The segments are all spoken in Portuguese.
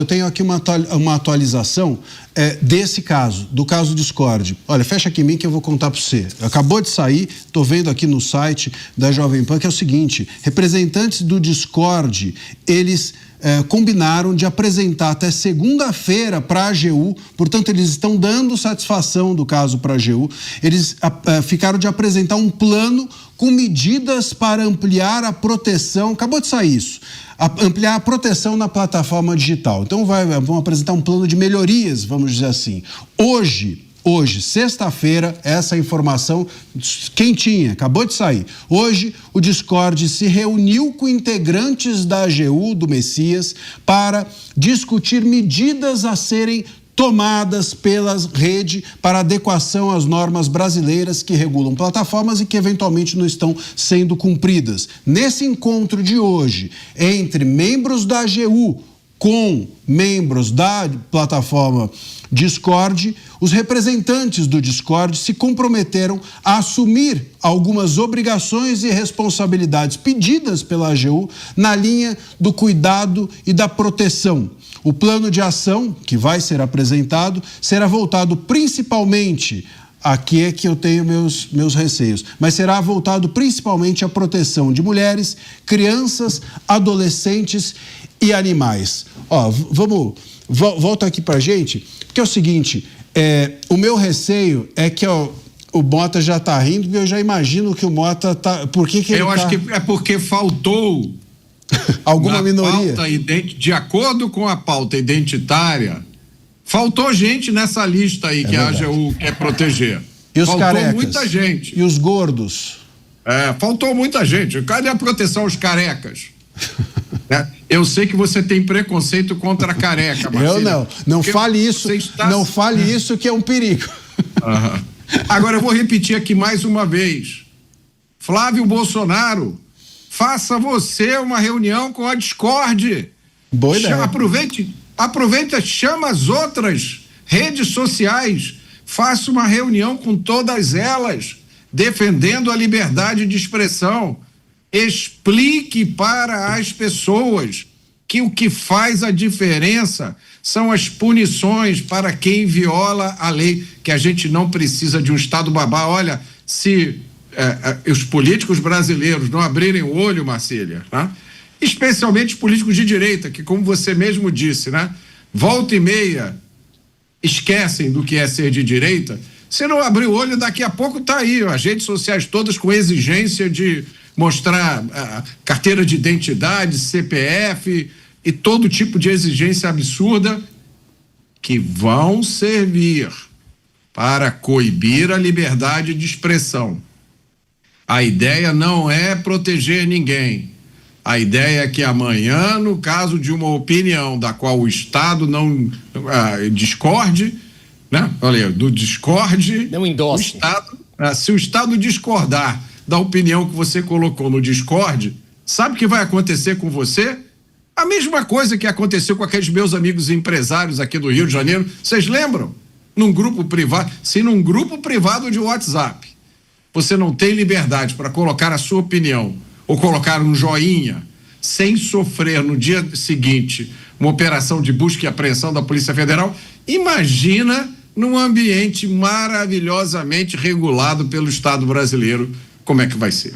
Eu tenho aqui uma atualização desse caso, do caso Discord. Olha, fecha aqui em mim que eu vou contar para você. Acabou de sair, estou vendo aqui no site da Jovem Pan, que é o seguinte: representantes do Discord, eles combinaram de apresentar até segunda-feira para a AGU, portanto eles estão dando satisfação do caso para a AGU, eles ficaram de apresentar um plano com medidas para ampliar a proteção, acabou de sair isso, ampliar a proteção na plataforma digital. Então vão apresentar um plano de melhorias, vamos dizer assim. Hoje, sexta-feira, essa informação quentinha, acabou de sair. Hoje, o Discord se reuniu com integrantes da AGU, do Messias, para discutir medidas a serem tomadas pela rede para adequação às normas brasileiras que regulam plataformas e que eventualmente não estão sendo cumpridas. Nesse encontro de hoje, entre membros da AGU com membros da plataforma Discord, os representantes do Discord se comprometeram a assumir algumas obrigações e responsabilidades pedidas pela AGU na linha do cuidado e da proteção. O plano de ação que vai ser apresentado será voltado principalmente, aqui é que eu tenho meus receios, mas será voltado principalmente à proteção de mulheres, crianças, adolescentes e animais. Volta aqui pra gente, porque é o seguinte, o meu receio é que o Mota já tá rindo, porque eu já imagino que o Mota tá... Por que ele acho que é porque faltou alguma minoria. De acordo com a pauta identitária, faltou gente nessa lista aí que verdade. A AGU quer proteger. E os faltou carecas? Muita gente. E os gordos? Faltou muita gente. Cadê a proteção aos carecas? Eu sei que você tem preconceito contra a careca, Marcelo. Eu não fale isso, não fale isso que é um perigo. Agora eu vou repetir aqui mais uma vez. Flávio Bolsonaro, faça você uma reunião com a Discord. Boa ideia. Aproveita, chama as outras redes sociais, faça uma reunião com todas elas, defendendo a liberdade de expressão. Explique para as pessoas que o que faz a diferença são as punições para quem viola a lei, que a gente não precisa de um Estado babá. Olha, se os políticos brasileiros não abrirem o olho, Marcília, né? Especialmente os políticos de direita, que, como você mesmo disse, né, volta e meia esquecem do que é ser de direita. Se não abrir o olho, daqui a pouco tá aí, as redes sociais todas com exigência de mostrar carteira de identidade, CPF e todo tipo de exigência absurda que vão servir para coibir a liberdade de expressão. A ideia não é proteger ninguém. A ideia é que amanhã, no caso de uma opinião da qual o Estado não discorde, né? Olha, do Discord, não endosse. O Estado, se o Estado discordar da opinião que você colocou no Discord, sabe o que vai acontecer com você? A mesma coisa que aconteceu com aqueles meus amigos empresários aqui do Rio de Janeiro. Vocês lembram? Num grupo privado, se num grupo privado de WhatsApp você não tem liberdade para colocar a sua opinião ou colocar um joinha sem sofrer no dia seguinte uma operação de busca e apreensão da Polícia Federal, imagina num ambiente maravilhosamente regulado pelo Estado brasileiro, como é que vai ser?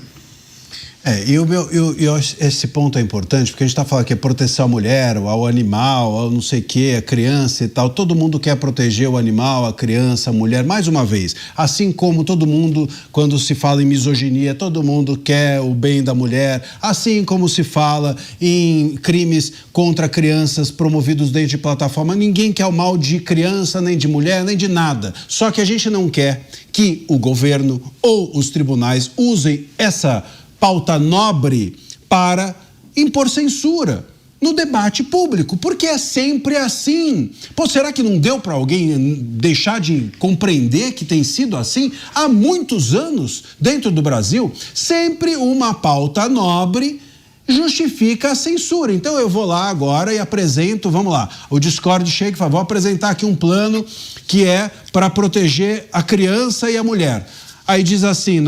Esse ponto é importante, porque a gente está falando que é proteção à mulher, ao animal, ao não sei o quê, a criança e tal. Todo mundo quer proteger o animal, a criança, a mulher, mais uma vez. Assim como todo mundo, quando se fala em misoginia, todo mundo quer o bem da mulher. Assim como se fala em crimes contra crianças promovidos dentro de plataforma, ninguém quer o mal de criança, nem de mulher, nem de nada. Só que a gente não quer que o governo ou os tribunais usem essa pauta nobre para impor censura no debate público, porque é sempre assim. Será que não deu para alguém deixar de compreender que tem sido assim há muitos anos dentro do Brasil? Sempre uma pauta nobre justifica a censura. Então eu vou lá agora e apresento, vamos lá, o Discord chega e fala, vou apresentar aqui um plano que é para proteger a criança e a mulher. Aí diz assim,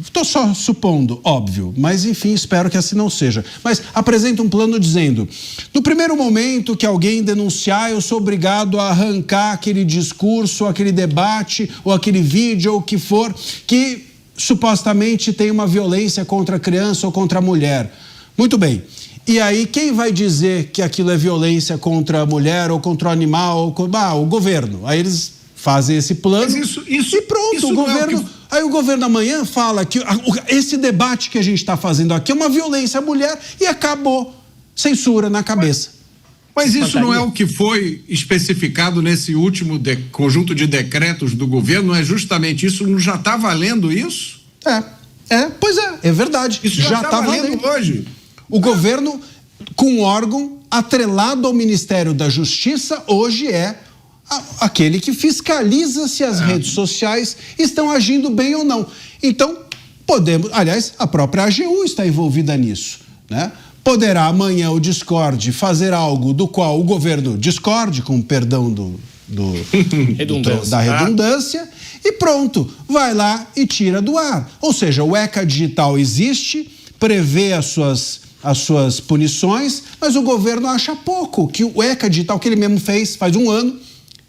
estou só supondo, óbvio, mas enfim, espero que assim não seja. Mas apresenta um plano dizendo, no primeiro momento que alguém denunciar, eu sou obrigado a arrancar aquele discurso, aquele debate, ou aquele vídeo, ou o que for, que supostamente tem uma violência contra a criança ou contra a mulher. Muito bem. E aí, quem vai dizer que aquilo é violência contra a mulher ou contra o animal? O governo. Aí eles fazem esse plano e pronto, o governo... Aí o governo amanhã fala que esse debate que a gente está fazendo aqui é uma violência à mulher e acabou. Censura na cabeça. Mas isso não é o que foi especificado nesse último conjunto de decretos do governo? Não é justamente isso? Não já está valendo isso? Pois é verdade. Isso já está valendo hoje. O governo, com um órgão atrelado ao Ministério da Justiça, hoje é aquele que fiscaliza se as redes sociais estão agindo bem ou não. Então, aliás, a própria AGU está envolvida nisso, né? Poderá amanhã o Discord fazer algo do qual o governo discorde, com perdão da redundância, e pronto, vai lá e tira do ar. Ou seja, o ECA Digital existe, prevê as suas punições, mas o governo acha pouco, que o ECA Digital que ele mesmo fez faz um ano,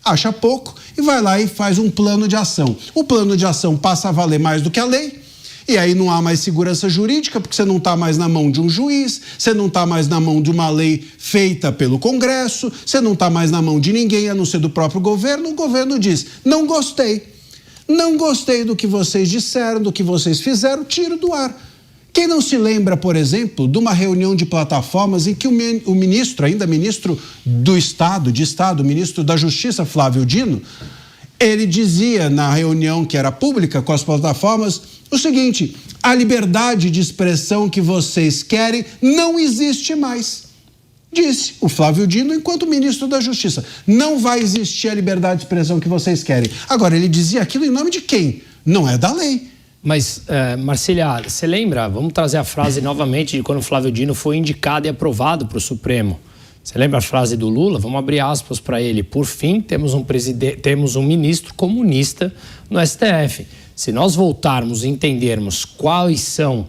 acha pouco e vai lá e faz um plano de ação. O plano de ação passa a valer mais do que a lei, e aí não há mais segurança jurídica, porque você não está mais na mão de um juiz, você não está mais na mão de uma lei feita pelo Congresso, você não está mais na mão de ninguém, a não ser do próprio governo. O governo diz, não gostei do que vocês disseram, do que vocês fizeram, tiro do ar. Quem não se lembra, por exemplo, de uma reunião de plataformas em que o ministro, ainda ministro do Estado, ministro da Justiça, Flávio Dino, ele dizia na reunião que era pública com as plataformas o seguinte, a liberdade de expressão que vocês querem não existe mais. Disse o Flávio Dino enquanto ministro da Justiça. Não vai existir a liberdade de expressão que vocês querem. Agora, ele dizia aquilo em nome de quem? Não é da lei. Mas, Marcília, você lembra? Vamos trazer a frase novamente de quando o Flávio Dino foi indicado e aprovado para o Supremo. Você lembra a frase do Lula? Vamos abrir aspas para ele. Por fim, temos um ministro comunista no STF. Se nós voltarmos e entendermos quais são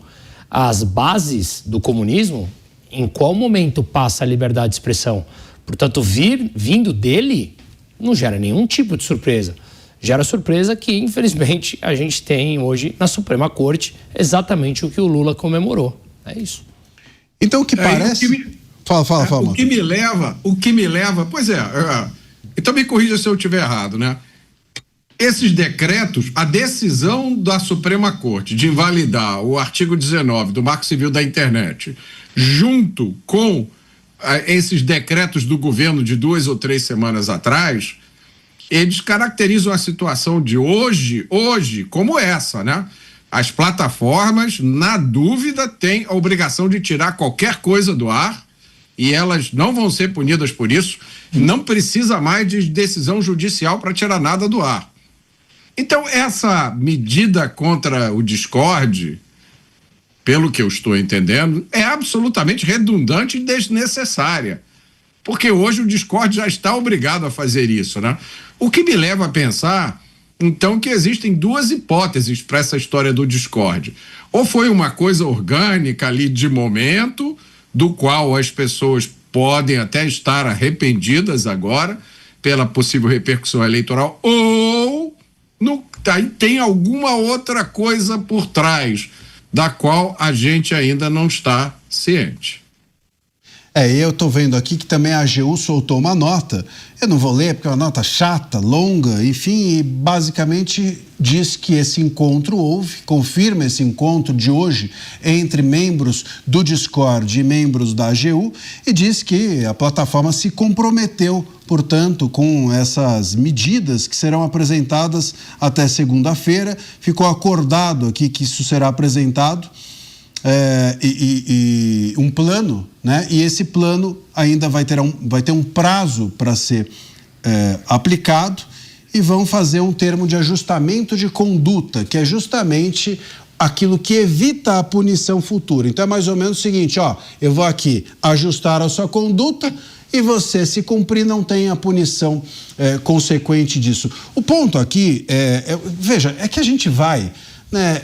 as bases do comunismo, em qual momento passa a liberdade de expressão? Portanto, vindo dele não gera nenhum tipo de surpresa. Gera surpresa que, infelizmente, a gente tem hoje na Suprema Corte exatamente o que o Lula comemorou. É isso. Então, o que parece... Fala, o que me leva... Pois é, então me corrija se eu estiver errado, né? Esses decretos, a decisão da Suprema Corte de invalidar o artigo 19 do Marco Civil da Internet, junto com esses decretos do governo de 2 ou 3 semanas atrás, eles caracterizam a situação de hoje como essa, né? As plataformas, na dúvida, têm a obrigação de tirar qualquer coisa do ar e elas não vão ser punidas por isso. Não precisa mais de decisão judicial para tirar nada do ar. Então, essa medida contra o Discord, pelo que eu estou entendendo, é absolutamente redundante e desnecessária. Porque hoje o Discord já está obrigado a fazer isso, né? O que me leva a pensar, então, que existem duas hipóteses para essa história do Discord. Ou foi uma coisa orgânica ali de momento, do qual as pessoas podem até estar arrependidas agora pela possível repercussão eleitoral, ou tem alguma outra coisa por trás, da qual a gente ainda não está ciente. Eu estou vendo aqui que também a AGU soltou uma nota, eu não vou ler porque é uma nota chata, longa, enfim, e basicamente diz que esse encontro confirma esse encontro de hoje entre membros do Discord e membros da AGU e diz que a plataforma se comprometeu, portanto, com essas medidas que serão apresentadas até segunda-feira. Ficou acordado aqui que isso será apresentado. Um plano, né? E esse plano ainda vai ter um prazo para ser aplicado e vão fazer um termo de ajustamento de conduta, que é justamente aquilo que evita a punição futura. Então é mais ou menos o seguinte, eu vou aqui ajustar a sua conduta e você, se cumprir, não tem a punição consequente disso. O ponto aqui veja, é que a gente vai, né,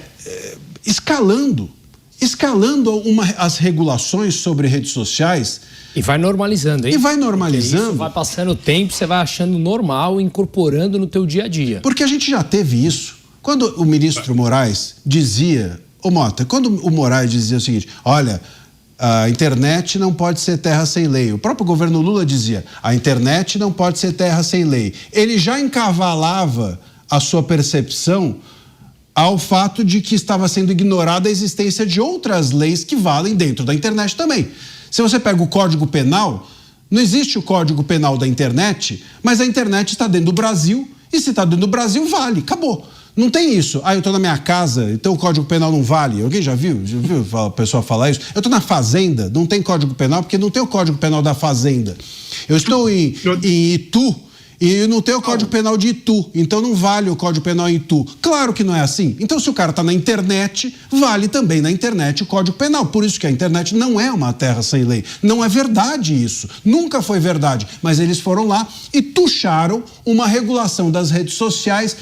escalando as regulações sobre redes sociais. E vai normalizando, hein? E vai normalizando. Isso vai passando o tempo, você vai achando normal, incorporando no teu dia a dia. Porque a gente já teve isso. Quando o ministro Moraes dizia... Ô Mota, quando o Moraes dizia o seguinte, olha, a internet não pode ser terra sem lei. O próprio governo Lula dizia, a internet não pode ser terra sem lei. Ele já encavalava a sua percepção ao fato de que estava sendo ignorada a existência de outras leis que valem dentro da internet também. Se você pega o Código Penal, não existe o Código Penal da internet, mas a internet está dentro do Brasil, e se está dentro do Brasil, vale, acabou. Não tem isso. Eu estou na minha casa, então o Código Penal não vale. Alguém já viu a pessoa falar isso? Eu estou na fazenda, não tem Código Penal, porque não tem o Código Penal da fazenda. Eu estou em Itu, e não tem o Código Penal de Itu, então não vale o Código Penal em Itu. Claro que não é assim. Então, se o cara está na internet, vale também na internet o Código Penal. Por isso que a internet não é uma terra sem lei. Não é verdade isso. Nunca foi verdade. Mas eles foram lá e tucharam uma regulação das redes sociais,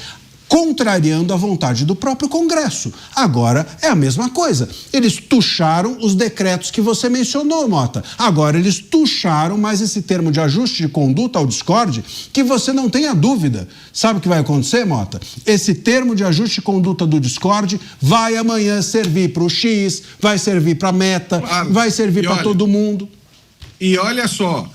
contrariando a vontade do próprio Congresso. Agora é a mesma coisa. Eles tucharam os decretos que você mencionou, Mota. Agora eles tucharam mais esse termo de ajuste de conduta ao Discord, que você não tenha dúvida. Sabe o que vai acontecer, Mota? Esse termo de ajuste de conduta do Discord vai amanhã servir para o X, vai servir para a Meta, vai servir para todo mundo. E olha só,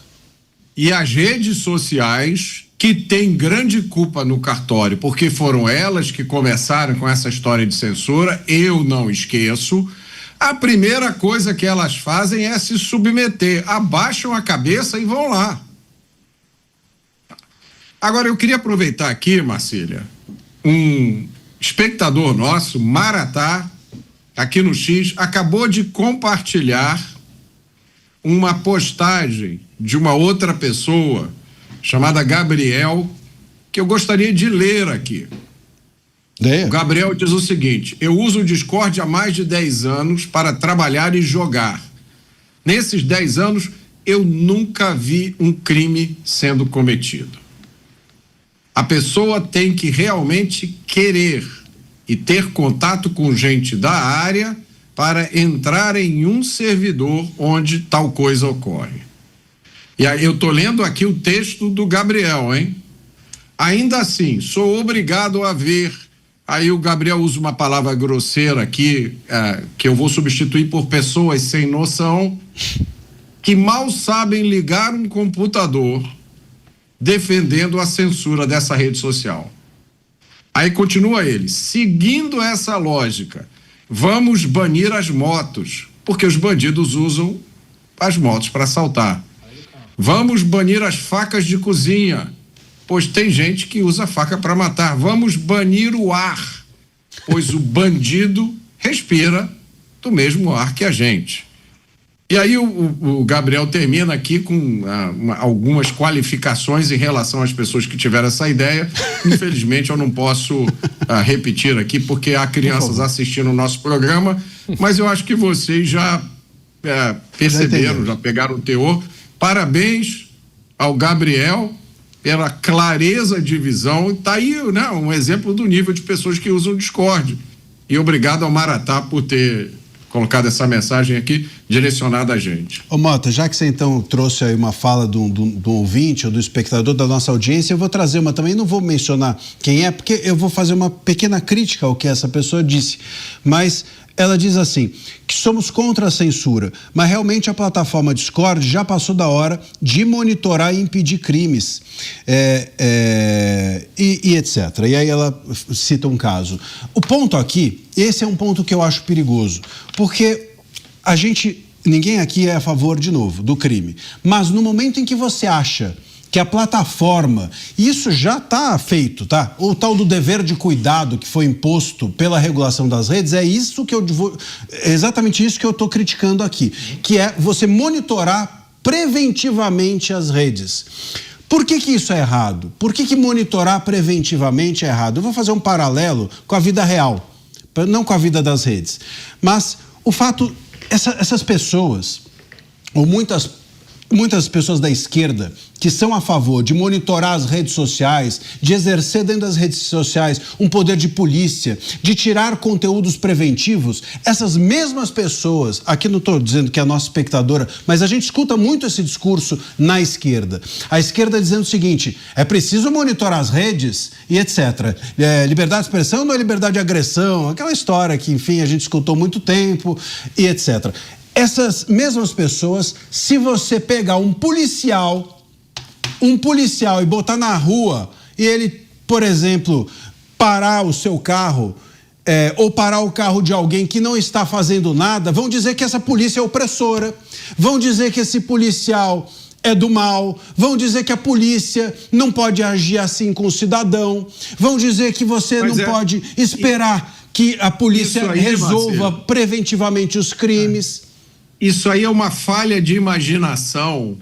e as redes sociais que têm grande culpa no cartório, porque foram elas que começaram com essa história de censura, eu não esqueço. A primeira coisa que elas fazem é se submeter, abaixam a cabeça e vão lá. Agora, eu queria aproveitar aqui, Marcília, um espectador nosso, Maratá, aqui no X, acabou de compartilhar uma postagem de uma outra pessoa chamada Gabriel, que eu gostaria de ler aqui. O Gabriel diz o seguinte: eu uso o Discord há mais de 10 anos para trabalhar e jogar. Nesses 10 anos, eu nunca vi um crime sendo cometido. A pessoa tem que realmente querer e ter contato com gente da área para entrar em um servidor onde tal coisa ocorre. E aí eu estou lendo aqui o texto do Gabriel, hein? Ainda assim, sou obrigado a ver. Aí o Gabriel usa uma palavra grosseira aqui, que eu vou substituir por pessoas sem noção, que mal sabem ligar um computador, defendendo a censura dessa rede social. Aí continua ele: seguindo essa lógica, vamos banir as motos, porque os bandidos usam as motos para assaltar. Vamos banir as facas de cozinha, pois tem gente que usa faca para matar. Vamos banir o ar, pois o bandido respira do mesmo ar que a gente. E aí o Gabriel termina aqui com algumas qualificações em relação às pessoas que tiveram essa ideia. Infelizmente eu não posso repetir aqui, porque há crianças assistindo o nosso programa, mas eu acho que vocês já perceberam, já pegaram o teor. Parabéns ao Gabriel pela clareza de visão. Está aí, né, um exemplo do nível de pessoas que usam o Discord. E obrigado ao Maratá por ter colocado essa mensagem aqui direcionada a gente. Ô Mota, já que você então trouxe aí uma fala do ouvinte ou do espectador da nossa audiência, eu vou trazer uma também, não vou mencionar quem é, porque eu vou fazer uma pequena crítica ao que essa pessoa disse, mas ela diz assim, que somos contra a censura, mas realmente a plataforma Discord já passou da hora de monitorar e impedir crimes, e etc. E aí ela cita um caso. O ponto aqui, esse é um ponto que eu acho perigoso, porque ninguém aqui é a favor, de novo, do crime, mas no momento em que você acha que a plataforma, isso já está feito, tá? O tal do dever de cuidado que foi imposto pela regulação das redes, é exatamente isso que eu estou criticando aqui, que é você monitorar preventivamente as redes. Por que isso é errado? Por que monitorar preventivamente é errado? Eu vou fazer um paralelo com a vida real, não com a vida das redes. Mas o fato, essas pessoas, ou muitas muitas pessoas da esquerda que são a favor de monitorar as redes sociais, de exercer dentro das redes sociais um poder de polícia, de tirar conteúdos preventivos, essas mesmas pessoas, aqui não estou dizendo que é a nossa espectadora, mas a gente escuta muito esse discurso na esquerda. A esquerda dizendo o seguinte: é preciso monitorar as redes e etc. Liberdade de expressão não é liberdade de agressão, aquela história que, enfim, a gente escutou há muito tempo e etc. Essas mesmas pessoas, se você pegar um policial e botar na rua e ele, por exemplo, parar o seu carro ou parar o carro de alguém que não está fazendo nada, vão dizer que essa polícia é opressora, vão dizer que esse policial é do mal, vão dizer que a polícia não pode agir assim com o cidadão, vão dizer que você não pode esperar que a polícia resolva preventivamente os crimes. Isso aí é uma falha de imaginação,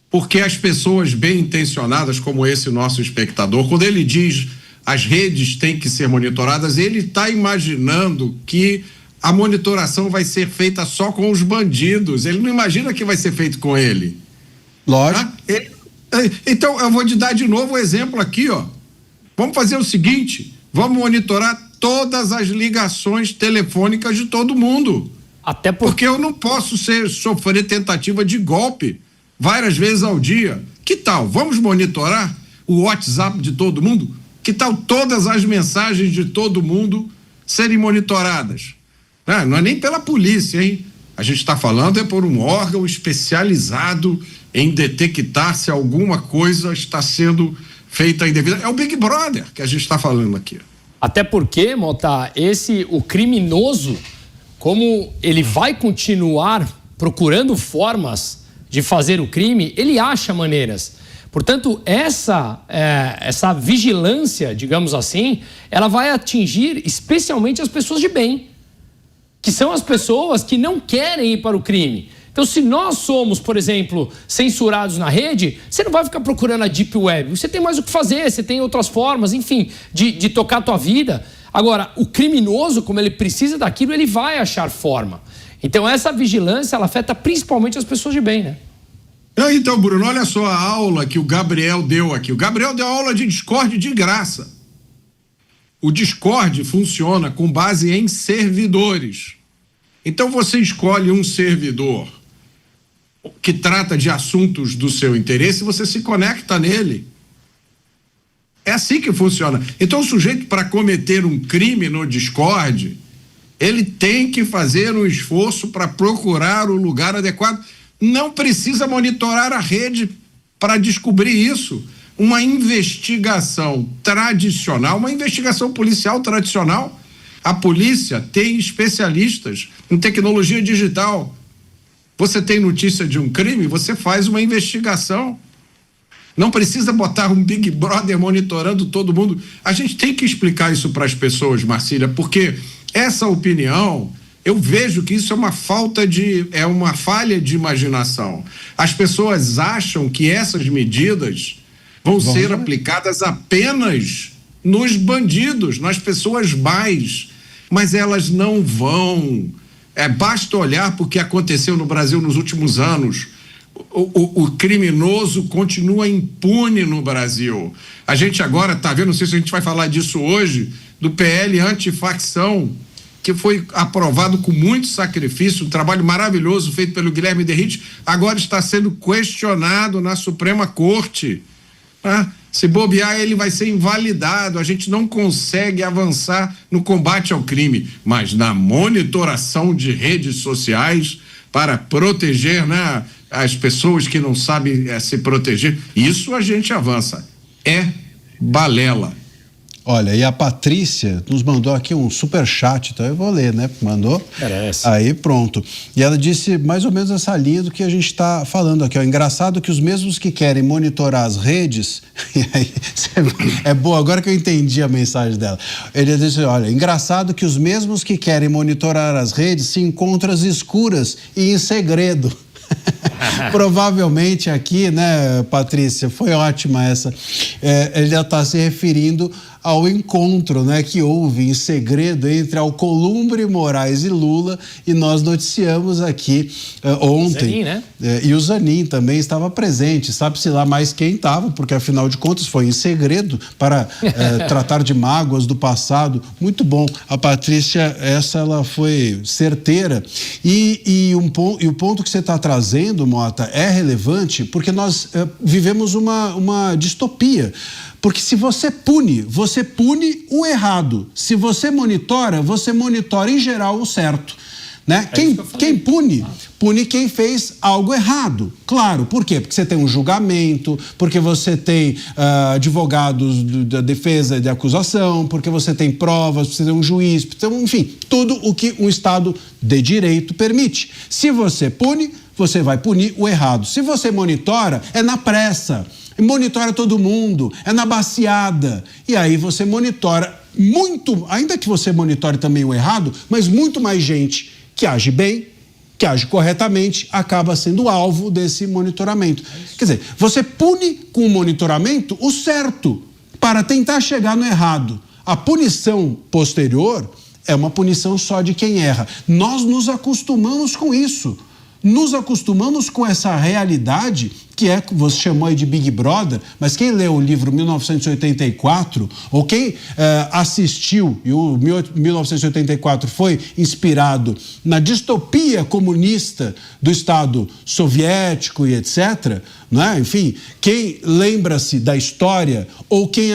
porque as pessoas bem intencionadas, como esse nosso espectador, quando ele diz as redes têm que ser monitoradas, ele está imaginando que a monitoração vai ser feita só com os bandidos. Ele não imagina que vai ser feito com ele. Lógico. Então, eu vou te dar de novo o exemplo aqui, ó. Vamos fazer o seguinte: vamos monitorar todas as ligações telefônicas de todo mundo. Até porque eu não posso sofrer tentativa de golpe várias vezes ao dia. Que tal? Vamos monitorar o WhatsApp de todo mundo? Que tal todas as mensagens de todo mundo serem monitoradas? Não é nem pela polícia, hein? A gente está falando por um órgão especializado em detectar se alguma coisa está sendo feita indevida. É o Big Brother que a gente está falando aqui. Até porque, Mota, o criminoso, como ele vai continuar procurando formas de fazer o crime, ele acha maneiras. Portanto, essa vigilância, digamos assim, ela vai atingir especialmente as pessoas de bem, que são as pessoas que não querem ir para o crime. Então, se nós somos, por exemplo, censurados na rede, você não vai ficar procurando a Deep Web. Você tem mais o que fazer, você tem outras formas, enfim, de tocar a tua vida. Agora, o criminoso, como ele precisa daquilo, ele vai achar forma. Então, essa vigilância, ela afeta principalmente as pessoas de bem, né? Então, Bruno, olha só a aula que o Gabriel deu aqui. O Gabriel deu aula de Discord de graça. O Discord funciona com base em servidores. Então, você escolhe um servidor que trata de assuntos do seu interesse, você se conecta nele. É assim que funciona. Então, o sujeito, para cometer um crime no Discord, ele tem que fazer um esforço para procurar o lugar adequado. Não precisa monitorar a rede para descobrir isso. Uma investigação tradicional, uma investigação policial tradicional, a polícia tem especialistas em tecnologia digital. Você tem notícia de um crime, você faz uma investigação. Não precisa botar um Big Brother monitorando todo mundo. A gente tem que explicar isso para as pessoas, Marcília, porque essa opinião, eu vejo que isso é uma falha de imaginação. As pessoas acham que essas medidas vão ser aplicadas apenas nos bandidos, nas pessoas más, mas elas não vão. Basta olhar para o que aconteceu no Brasil nos últimos anos. O criminoso continua impune no Brasil. A gente agora está vendo, não sei se a gente vai falar disso hoje, do PL antifacção, que foi aprovado com muito sacrifício, um trabalho maravilhoso feito pelo Guilherme Derrite, agora está sendo questionado na Suprema Corte. Se bobear, ele vai ser invalidado. A gente não consegue avançar no combate ao crime, mas na monitoração de redes sociais para proteger, né, as pessoas que não sabem se proteger, isso a gente avança. É balela. Olha, e a Patrícia nos mandou aqui um superchat, então eu vou ler, né? Mandou. Parece. Aí pronto. E ela disse mais ou menos essa linha do que a gente está falando aqui, ó. Engraçado que os mesmos que querem monitorar as redes, e aí, é boa, agora que eu entendi a mensagem dela. Ele disse, olha, engraçado que os mesmos que querem monitorar as redes se encontram às escuras e em segredo. Provavelmente aqui, né, Patrícia, foi ótima essa. Ele já está se referindo ao encontro, né, que houve em segredo entre Alcolumbre, Moraes e Lula, e nós noticiamos aqui ontem. Zanin, né? E o Zanin também estava presente, sabe-se lá mais quem estava, porque afinal de contas foi em segredo para tratar de mágoas do passado. Muito bom. A Patrícia, ela foi certeira. E o ponto que você está trazendo, Mota, é relevante porque nós vivemos uma distopia. Porque se você pune o errado. Se você monitora em geral o certo. Né? Quem pune quem fez algo errado. Claro, por quê? Porque você tem um julgamento, porque você tem advogados da defesa e de acusação, porque você tem provas, você tem um juiz, enfim, tudo o que um Estado de direito permite. Se você pune, você vai punir o errado. Se você monitora, é na pressa. Monitora todo mundo, é na baciada. E aí você monitora muito, ainda que você monitore também o errado, mas muito mais gente que age bem, que age corretamente, acaba sendo alvo desse monitoramento. Quer dizer, você pune com o monitoramento o certo para tentar chegar no errado. A punição posterior é uma punição só de quem erra. Nós nos acostumamos com isso. Nos acostumamos com essa realidade que você chamou aí de Big Brother, mas quem leu o livro 1984, ou quem assistiu, e o 1984 foi inspirado na distopia comunista do Estado soviético e etc., né? Enfim, quem lembra-se da história, ou quem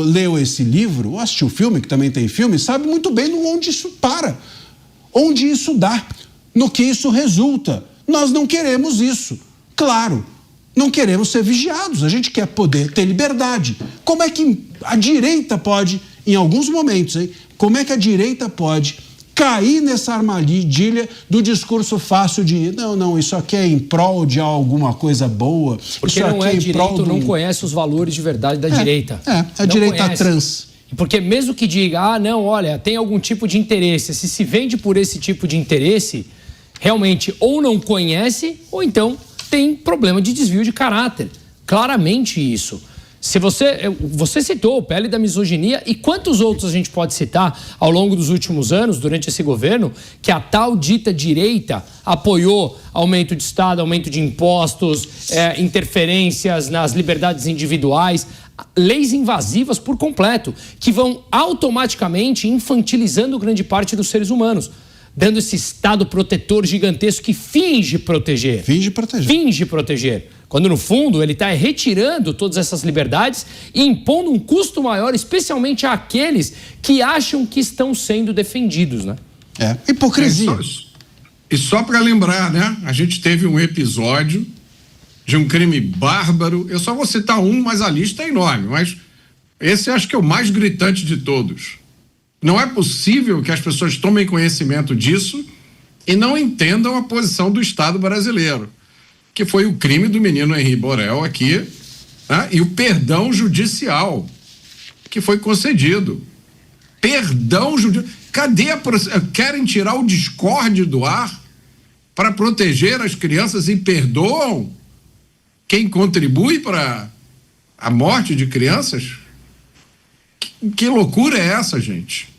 leu esse livro, ou assistiu o filme, que também tem filme, sabe muito bem onde isso para, onde isso dá, no que isso resulta. Nós não queremos isso. Claro, não queremos ser vigiados. A gente quer poder ter liberdade. Como é que a direita pode, em alguns momentos, como é que a direita pode cair nessa armadilha do discurso fácil de não, isso aqui é em prol de alguma coisa boa. Porque isso não aqui é direito, não do... conhece os valores de verdade da direita. A direita trans. Porque mesmo que diga, não, olha, tem algum tipo de interesse, se vende por esse tipo de interesse, realmente ou não conhece, ou então tem problema de desvio de caráter. Claramente isso. Se você citou o PL da misoginia, e quantos outros a gente pode citar ao longo dos últimos anos, durante esse governo, que a tal dita direita apoiou aumento de Estado, aumento de impostos, interferências nas liberdades individuais, leis invasivas por completo, que vão automaticamente infantilizando grande parte dos seres humanos, dando esse Estado protetor gigantesco que finge proteger. Finge proteger. Quando, no fundo, ele está retirando todas essas liberdades e impondo um custo maior, especialmente àqueles que acham que estão sendo defendidos, né? Hipocrisia. E só para lembrar, né? A gente teve um episódio de um crime bárbaro. Eu só vou citar um, mas a lista é enorme. Mas esse acho que é o mais gritante de todos. Não é possível que as pessoas tomem conhecimento disso e não entendam a posição do Estado brasileiro, que foi o crime do menino Henri Borel aqui, né? E o perdão judicial que foi concedido. Perdão judicial. Cadê querem tirar o discórdia do ar para proteger as crianças e perdoam quem contribui para a morte de crianças? Que loucura é essa, gente?